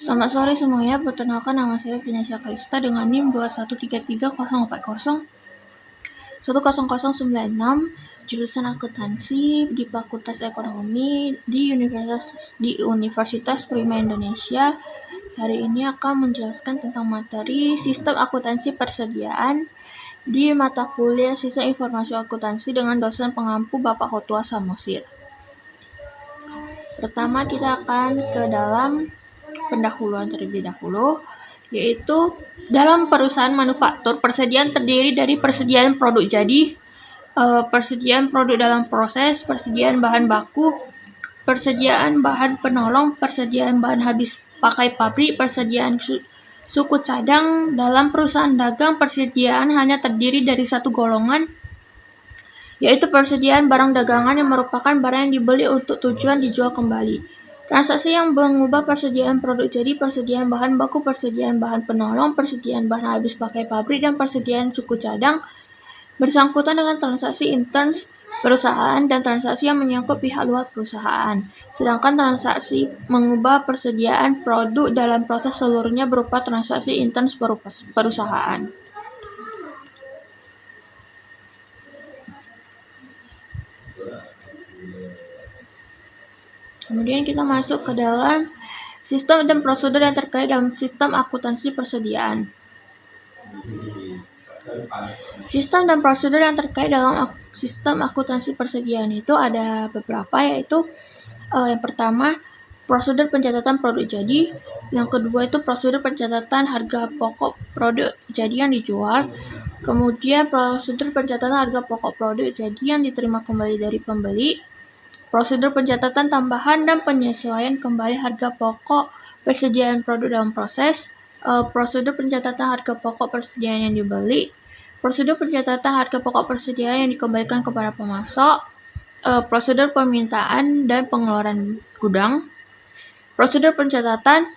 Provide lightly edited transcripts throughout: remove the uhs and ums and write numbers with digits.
Selamat sore semuanya, perkenalkan nama saya Vinasya Kalista dengan NIM 213004096, jurusan akuntansi di Fakultas Ekonomi di Universitas Prima Indonesia. Hari ini akan menjelaskan tentang materi Sistem Akuntansi Persediaan di mata kuliah Sistem Informasi Akuntansi dengan dosen pengampu Bapak Khotua Samosir. Pertama kita akan ke dalam pendahuluan terlebih dahulu, yaitu dalam perusahaan manufaktur, persediaan terdiri dari persediaan produk jadi, persediaan produk dalam proses, persediaan bahan baku, persediaan bahan penolong, persediaan bahan habis pakai pabrik, persediaan suku cadang. Dalam perusahaan dagang, persediaan hanya terdiri dari satu golongan, yaitu persediaan barang dagangan yang merupakan barang yang dibeli untuk tujuan dijual kembali. Transaksi yang mengubah persediaan produk jadi, persediaan bahan baku, persediaan bahan penolong, persediaan bahan habis pakai pabrik, dan persediaan suku cadang bersangkutan dengan transaksi intern perusahaan dan transaksi yang menyangkut pihak luar perusahaan. Sedangkan transaksi mengubah persediaan produk dalam proses seluruhnya berupa transaksi intern perusahaan. Kemudian kita masuk ke dalam sistem dan prosedur yang terkait dalam sistem akuntansi persediaan. Sistem dan prosedur yang terkait dalam sistem akuntansi persediaan itu ada beberapa, yaitu yang pertama prosedur pencatatan produk jadi, yang kedua itu prosedur pencatatan harga pokok produk jadi yang dijual, kemudian prosedur pencatatan harga pokok produk jadi yang diterima kembali dari pembeli, prosedur pencatatan tambahan dan penyesuaian kembali harga pokok persediaan produk dalam proses, prosedur pencatatan harga pokok persediaan yang dibeli, prosedur pencatatan harga pokok persediaan yang dikembalikan kepada pemasok, prosedur permintaan dan pengeluaran gudang, prosedur pencatatan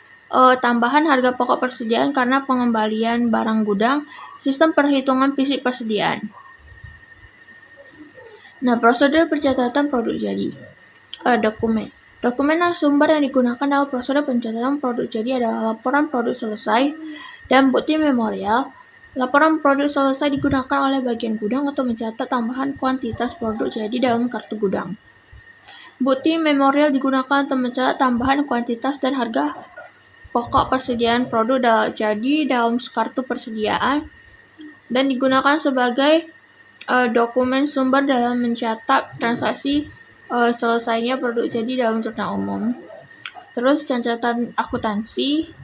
tambahan harga pokok persediaan karena pengembalian barang gudang, sistem perhitungan fisik persediaan. Nah, prosedur pencatatan produk jadi. Dokumen sumber yang digunakan dalam prosedur pencatatan produk jadi adalah laporan produk selesai dan bukti memorial. Laporan produk selesai digunakan oleh bagian gudang untuk mencatat tambahan kuantitas produk jadi dalam kartu gudang. Bukti memorial digunakan untuk mencatat tambahan kuantitas dan harga pokok persediaan produk jadi dalam kartu persediaan dan digunakan sebagai dokumen sumber dalam mencatat transaksi selesainya produk jadi dalam jurnal umum. Terus catatan akuntansi.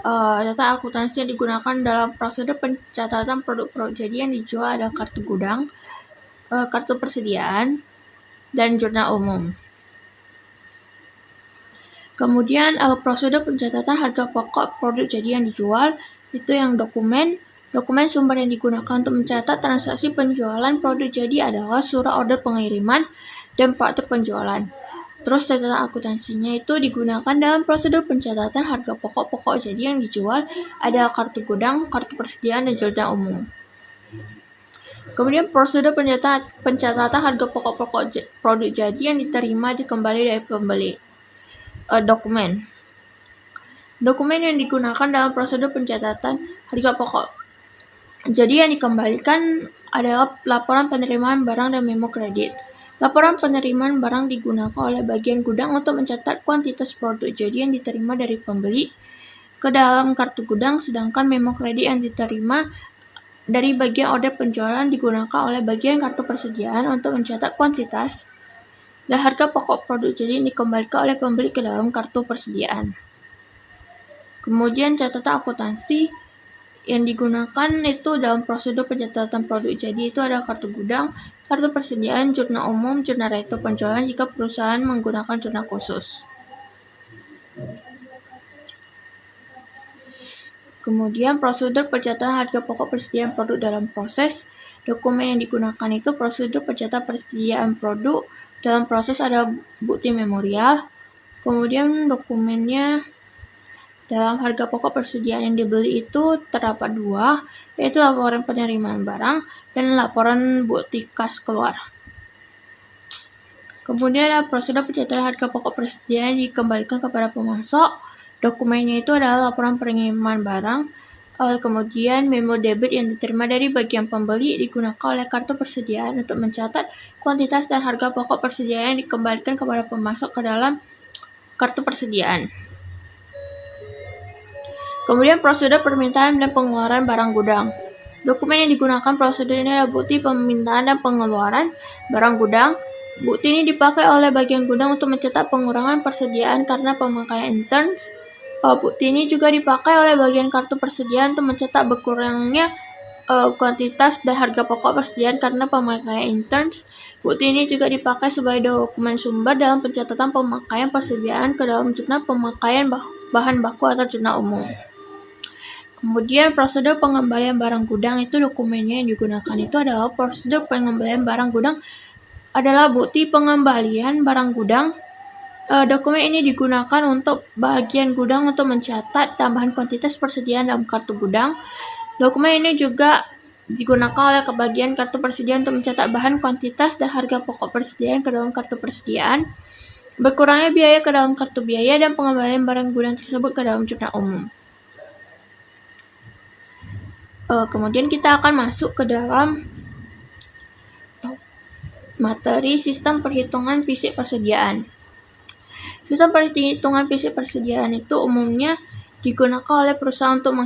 Catatan akuntansi yang digunakan dalam prosedur pencatatan produk-produk jadi yang dijual adalah kartu gudang, kartu persediaan, dan jurnal umum. Kemudian prosedur pencatatan harga pokok produk jadi yang dijual itu yang dokumen sumber yang digunakan untuk mencatat transaksi penjualan produk jadi adalah surat order pengiriman dan faktur penjualan. Terus catatan akuntansinya itu digunakan dalam prosedur pencatatan harga pokok jadi yang dijual ada kartu gudang, kartu persediaan, dan jurnal umum. Kemudian prosedur pencatatan harga pokok produk jadi yang diterima kembali dari pembeli. Dokumen yang digunakan dalam prosedur pencatatan harga pokok jadi yang dikembalikan adalah laporan penerimaan barang dan memo kredit. Laporan penerimaan barang digunakan oleh bagian gudang untuk mencatat kuantitas produk jadi yang diterima dari pembeli ke dalam kartu gudang, sedangkan memo kredit yang diterima dari bagian order penjualan digunakan oleh bagian kartu persediaan untuk mencatat kuantitas dan harga pokok produk jadi yang dikembalikan oleh pembeli ke dalam kartu persediaan. Kemudian catatan akuntansi yang digunakan itu dalam prosedur pencatatan produk jadi itu ada kartu gudang, kartu persediaan, jurnal umum, jurnal reto penjualan jika perusahaan menggunakan jurnal khusus. Kemudian prosedur pencatatan harga pokok persediaan produk dalam proses. Dokumen yang digunakan itu prosedur pencatatan persediaan produk dalam proses ada bukti memorial. Kemudian dokumennya dalam harga pokok persediaan yang dibeli itu terdapat dua, yaitu laporan penerimaan barang dan laporan bukti kas keluar. Kemudian ada prosedur pencatatan harga pokok persediaan dikembalikan kepada pemasok Dokumennya itu adalah laporan pengiriman barang, kemudian memo debit yang diterima dari bagian pembeli digunakan oleh kartu persediaan untuk mencatat kuantitas dan harga pokok persediaan yang dikembalikan kepada pemasok ke dalam kartu persediaan. Kemudian prosedur permintaan dan pengeluaran barang gudang. Dokumen yang digunakan prosedur ini adalah bukti permintaan dan pengeluaran barang gudang. Bukti ini dipakai oleh bagian gudang untuk mencatat pengurangan persediaan karena pemakaian interns. Bukti ini juga dipakai oleh bagian kartu persediaan untuk mencatat berkurangnya kuantitas dan harga pokok persediaan karena pemakaian interns. Bukti ini juga dipakai sebagai dokumen sumber dalam pencatatan pemakaian persediaan ke dalam jurnal pemakaian bahan baku atau jurnal umum. Kemudian prosedur pengembalian barang gudang itu dokumennya yang digunakan itu adalah prosedur pengembalian barang gudang adalah bukti pengembalian barang gudang. Dokumen ini digunakan untuk bagian gudang untuk mencatat tambahan kuantitas persediaan dalam kartu gudang. Dokumen ini juga digunakan oleh bagian kartu persediaan untuk mencatat bahan, kuantitas, dan harga pokok persediaan ke dalam kartu persediaan. Berkurangnya biaya ke dalam kartu biaya dan pengembalian barang gudang tersebut ke dalam jurnal umum. Kemudian kita akan masuk ke dalam materi sistem perhitungan fisik persediaan. Sistem perhitungan fisik persediaan itu umumnya digunakan oleh perusahaan untuk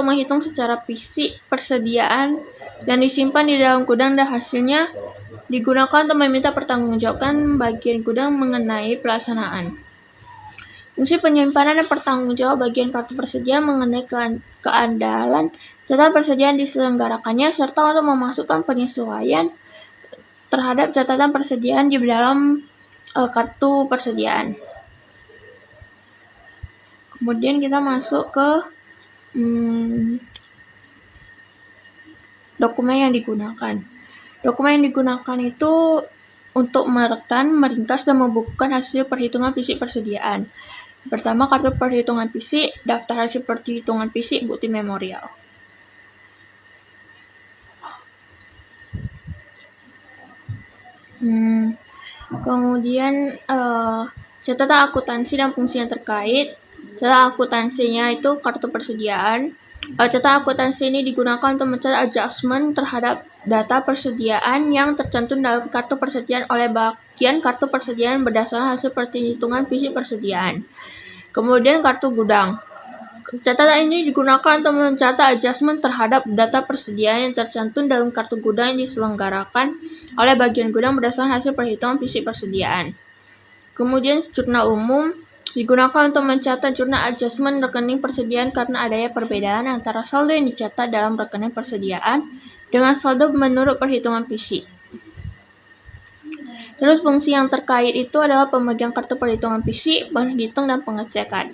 menghitung secara fisik persediaan dan disimpan di dalam gudang, dan hasilnya digunakan untuk meminta pertanggungjawaban bagian gudang mengenai pelaksanaan. Fungsi penyimpanan dan pertanggungjawab bagian kartu persediaan mengenai keandalan catatan persediaan diselenggarakannya, serta untuk memasukkan penyesuaian terhadap catatan persediaan di dalam kartu persediaan. Kemudian kita masuk ke dokumen yang digunakan. Dokumen yang digunakan itu untuk merekam, meringkas, dan membukukan hasil perhitungan fisik persediaan. Pertama, kartu perhitungan fisik, daftar hasil perhitungan fisik, bukti memorial. Kemudian catatan akuntansi dan fungsi yang terkait. Catatan akuntansinya itu kartu persediaan. Catatan akuntansi ini digunakan untuk mencatat adjustment terhadap data persediaan yang tercantum dalam kartu persediaan oleh bagian kartu persediaan berdasarkan hasil perhitungan fisik persediaan. Kemudian kartu gudang. Catatan ini digunakan untuk mencatat adjustment terhadap data persediaan yang tercantum dalam kartu gudang yang diselenggarakan oleh bagian gudang berdasarkan hasil perhitungan fisik persediaan. Kemudian jurnal umum digunakan untuk mencatat jurnal adjustment rekening persediaan karena adanya perbedaan antara saldo yang dicatat dalam rekening persediaan dengan saldo menurut perhitungan fisik. Terus fungsi yang terkait itu adalah pemegang kartu perhitungan fisik, penghitung, dan pengecekan.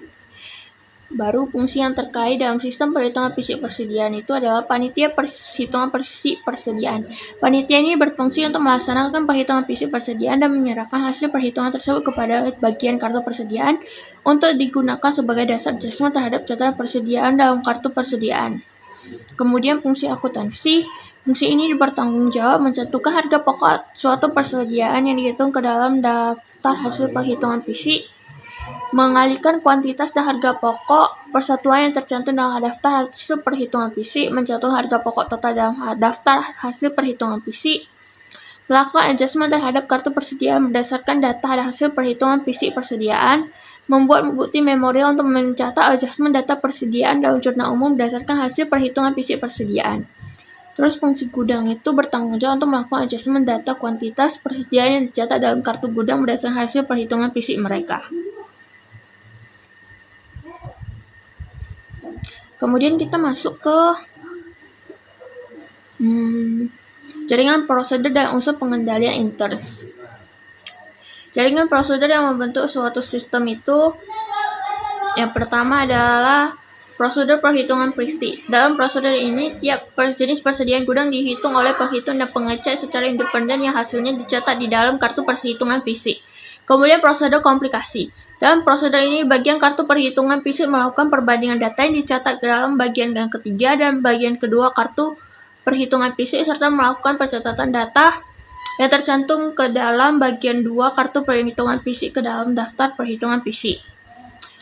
Baru fungsi yang terkait dalam sistem perhitungan fisik persediaan itu adalah panitia perhitungan fisik persediaan. Panitia ini berfungsi untuk melaksanakan perhitungan fisik persediaan dan menyerahkan hasil perhitungan tersebut kepada bagian kartu persediaan untuk digunakan sebagai dasar adjustment terhadap catatan persediaan dalam kartu persediaan. Kemudian fungsi akuntansi. Fungsi ini bertanggung jawab mencantumkan harga pokok suatu persediaan yang dihitung ke dalam daftar hasil perhitungan fisik, mengalihkan kuantitas dan harga pokok persatuan yang tercantum dalam daftar hasil perhitungan fisik, mencantumkan harga pokok total dalam daftar hasil perhitungan fisik, melakukan adjustment terhadap kartu persediaan berdasarkan data hasil perhitungan fisik persediaan, membuat bukti memorial untuk mencatat adjustment data persediaan dalam jurnal umum berdasarkan hasil perhitungan fisik persediaan. Terus fungsi gudang itu bertanggung jawab untuk melakukan adjustment data kuantitas persediaan yang dicatat dalam kartu gudang berdasarkan hasil perhitungan fisik mereka. Kemudian kita masuk ke jaringan prosedur dan unsur pengendalian interns. Jaringan prosedur yang membentuk suatu sistem itu yang pertama adalah prosedur perhitungan fisik. Dalam prosedur ini, tiap jenis persediaan gudang dihitung oleh penghitung dan pengecek secara independen yang hasilnya dicatat di dalam kartu perhitungan fisik. Kemudian prosedur komplikasi. Dalam prosedur ini, bagian kartu perhitungan fisik melakukan perbandingan data yang dicatat dalam bagian yang ketiga dan bagian kedua kartu perhitungan fisik serta melakukan pencatatan data yang tercantum ke dalam bagian 2 kartu perhitungan fisik ke dalam daftar perhitungan fisik.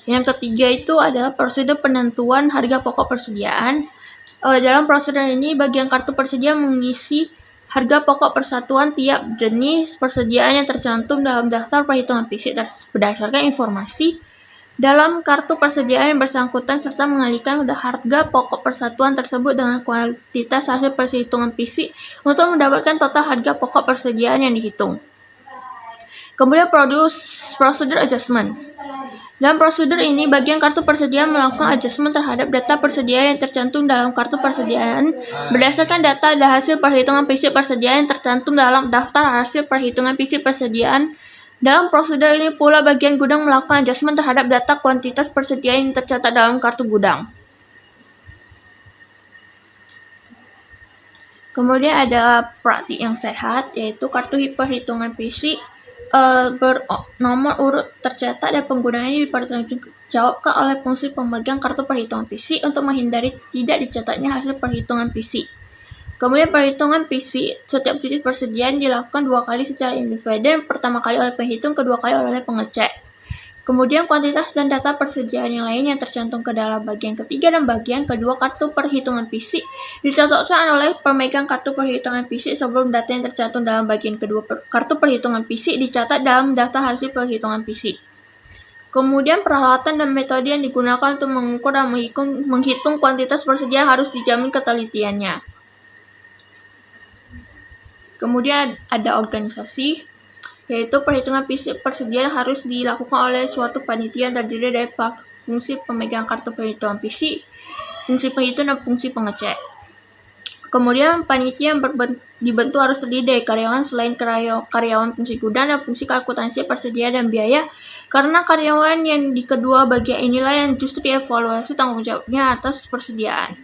Yang ketiga itu adalah prosedur penentuan harga pokok persediaan. Dalam prosedur ini, bagian kartu persediaan mengisi harga pokok persatuan tiap jenis persediaan yang tercantum dalam daftar perhitungan fisik berdasarkan informasi dalam kartu persediaan yang bersangkutan serta mengalihkan harga pokok persatuan tersebut dengan kuantitas hasil perhitungan fisik untuk mendapatkan total harga pokok persediaan yang dihitung. Kemudian prosedur adjustment. Dalam prosedur ini, bagian kartu persediaan melakukan adjustment terhadap data persediaan yang tercantum dalam kartu persediaan berdasarkan data dan hasil perhitungan fisik persediaan yang tercantum dalam daftar hasil perhitungan fisik persediaan. Dalam prosedur ini pula, bagian gudang melakukan adjustment terhadap data kuantitas persediaan yang tercatat dalam kartu gudang. Kemudian ada praktik yang sehat, yaitu kartu perhitungan fisik bernomor urut tercetak dan penggunaannya dipertanggungjawabkan oleh fungsi pemegang kartu perhitungan fisik untuk menghindari tidak dicatatnya hasil perhitungan fisik. Kemudian perhitungan fisik setiap jenis persediaan dilakukan 2 kali secara independen, pertama kali oleh penghitung, kedua kali oleh pengecek. Kemudian kuantitas dan data persediaan yang lain yang tercantum ke dalam bagian ketiga dan bagian kedua kartu perhitungan fisik dicocokkan oleh pemegang kartu perhitungan fisik sebelum data yang tercantum dalam bagian kedua kartu perhitungan fisik dicatat dalam daftar hasil perhitungan fisik. Kemudian peralatan dan metode yang digunakan untuk mengukur dan menghitung kuantitas persediaan harus dijamin ketelitiannya. Kemudian ada organisasi, yaitu perhitungan fisik persediaan harus dilakukan oleh suatu panitia yang terdiri dari fungsi pemegang kartu perhitungan fisik, fungsi penghitung, dan fungsi pengecek. Kemudian panitia yang dibentuk harus terdiri dari karyawan selain karyawan fungsi gudang dan fungsi akuntansi persediaan dan biaya, karena karyawan yang di kedua bagian inilah yang justru dievaluasi tanggung jawabnya atas persediaan.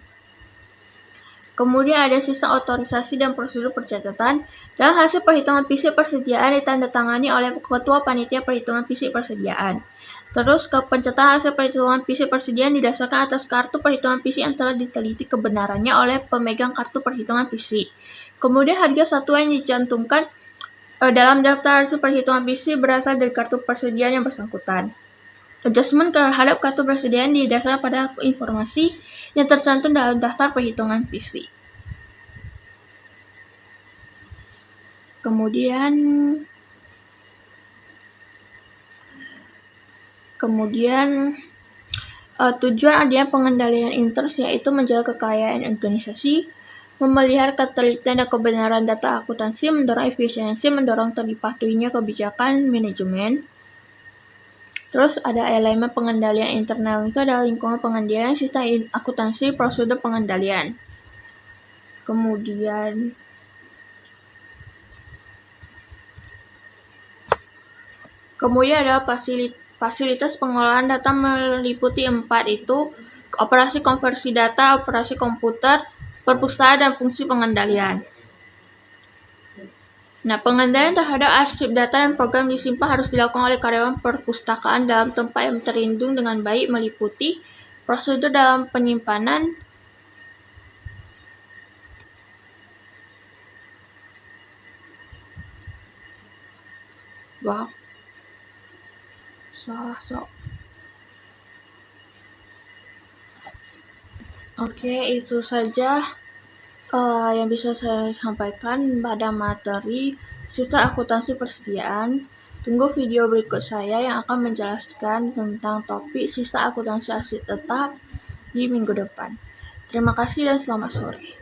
Kemudian ada sistem otorisasi dan prosedur pencatatan. Dalam hasil perhitungan fisik persediaan ditandatangani oleh ketua panitia perhitungan fisik persediaan. Terus pencatatan hasil perhitungan fisik persediaan didasarkan atas kartu perhitungan fisik yang telah diteliti kebenarannya oleh pemegang kartu perhitungan fisik. Kemudian harga satuan yang dicantumkan dalam daftar hasil perhitungan fisik berasal dari kartu persediaan yang bersangkutan. Adjustment terhadap kartu persediaan didasarkan pada informasi yang tercantum dalam daftar perhitungan fisik. Kemudian tujuan adanya pengendalian interest yaitu menjaga kekayaan organisasi, memelihara ketelitian dan kebenaran data akuntansi, mendorong efisiensi, mendorong dipatuhinya kebijakan manajemen. Terus ada elemen pengendalian internal, itu adalah lingkungan pengendalian, sistem akuntansi, prosedur pengendalian. Kemudian ada fasilitas pengolahan data meliputi 4, itu operasi konversi data, operasi komputer, perpustakaan, dan fungsi pengendalian. Nah, pengendalian terhadap arsip data dan program disimpan harus dilakukan oleh karyawan perpustakaan dalam tempat yang terlindung dengan baik, meliputi prosedur dalam penyimpanan, Oke, itu saja yang bisa saya sampaikan pada materi sistem akuntansi persediaan. Tunggu video berikut saya yang akan menjelaskan tentang topik sistem akuntansi aset tetap di minggu depan. Terima kasih dan selamat sore.